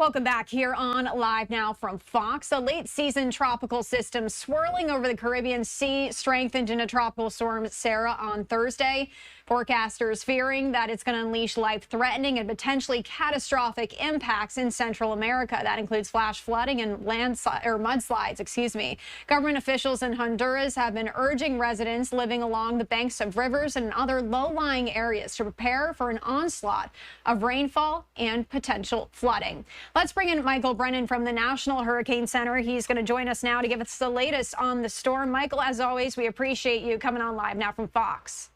Welcome back here on Live Now from Fox. A late season tropical system swirling over the Caribbean Sea strengthened into Tropical Storm Sara on Thursday. Forecasters fearing that it's going to unleash life-threatening and potentially catastrophic impacts in Central America. That includes flash flooding and mudslides. Government officials in Honduras have been urging residents living along the banks of rivers and other low-lying areas to prepare for an onslaught of rainfall and potential flooding. Let's bring in Michael Brennan from the National Hurricane Center. He's going to join us now to give us the latest on the storm. Michael, as always, we appreciate you coming on Live Now from Fox.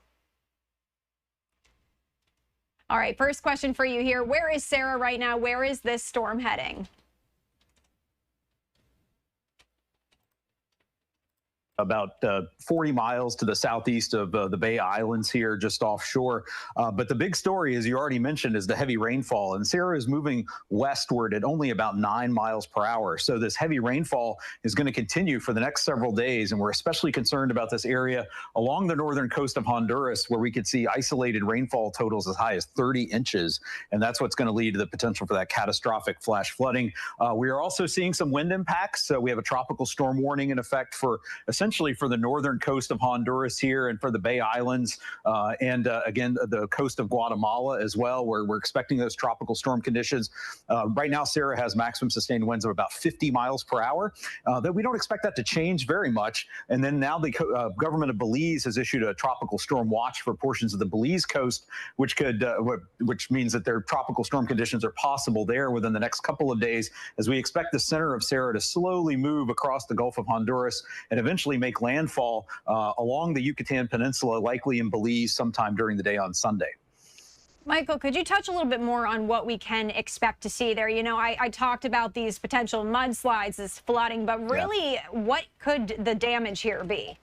All right, first question for you here. Where is Sara right now? Where is this storm heading? About 40 miles to the southeast of the Bay Islands here, just offshore. But the big story, as you already mentioned, is the heavy rainfall. And Sara is moving westward at only about 9 miles per hour. So this heavy rainfall is going to continue for the next several days. And we're especially concerned about this area along the northern coast of Honduras, where we could see isolated rainfall totals as high as 30 inches. And that's what's going to lead to the potential for that catastrophic flash flooding. We are also seeing some wind impacts. So we have a tropical storm warning in effect for essentially for the northern coast of Honduras here and for the Bay Islands and again, the coast of Guatemala as well, where we're expecting those tropical storm conditions. Right now, Sara has maximum sustained winds of about 50 miles per hour. That we don't expect that to change very much. And then now the government of Belize has issued a tropical storm watch for portions of the Belize coast, which means that their tropical storm conditions are possible there within the next couple of days, as we expect the center of Sara to slowly move across the Gulf of Honduras and eventually make landfall along the Yucatán Peninsula, likely in Belize sometime during the day on Sunday. Michael, could you touch a little bit more on what we can expect to see there? You know, I talked about these potential mudslides, this flooding, but really, what could the damage here be?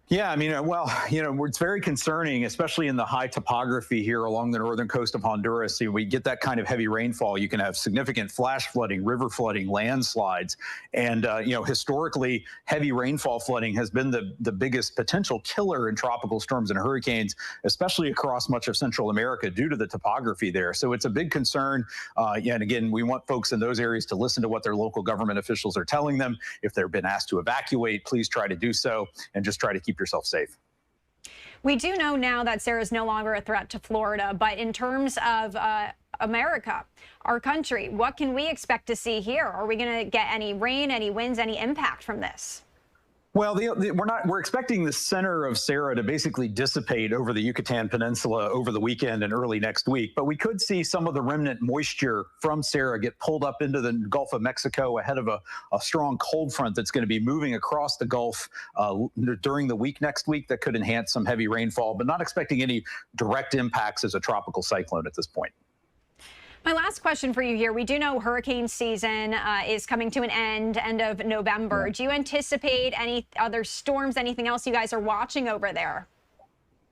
Yeah, I mean, well, you know, it's very concerning, especially in the high topography here along the northern coast of Honduras. See, we get that kind of heavy rainfall, you can have significant flash flooding, river flooding, landslides. And, you know, historically, heavy rainfall flooding has been the biggest potential killer in tropical storms and hurricanes, especially across much of Central America due to the topography there. So it's a big concern. Yeah, and again, we want folks in those areas to listen to what their local government officials are telling them. If they've been asked to evacuate, please try to do so and just try to keep yourself safe. We do know now that Sara is no longer a threat to Florida, but in terms of America, our country, what can we expect to see here? Are we going to get any rain, any winds, any impact from this? Well, we're expecting the center of Sara to basically dissipate over the Yucatán Peninsula over the weekend and early next week. But we could see some of the remnant moisture from Sara get pulled up into the Gulf of Mexico ahead of a strong cold front that's going to be moving across the Gulf during the week next week. That could enhance some heavy rainfall, but not expecting any direct impacts as a tropical cyclone at this point. My last question for you here. We do know hurricane season is coming to an end of November. Do you anticipate any other storms, anything else you guys are watching over there?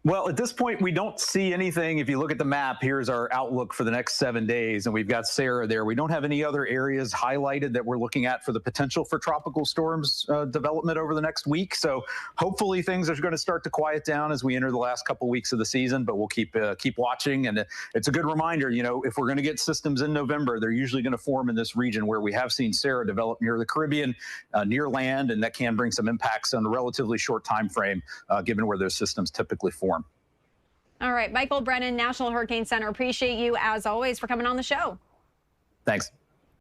Well, at this point, we don't see anything. If you look at the map, here's our outlook for the next 7 days, and we've got Sara there. We don't have any other areas highlighted that we're looking at for the potential for tropical storms development over the next week. So hopefully things are going to start to quiet down as we enter the last couple weeks of the season, but we'll keep watching. And it's a good reminder, you know, if we're going to get systems in November, they're usually going to form in this region where we have seen Sara develop near the Caribbean, near land, and that can bring some impacts on a relatively short time frame, given where those systems typically form. All right, Michael Brennan, National Hurricane Center. Appreciate you, as always, for coming on the show. Thanks.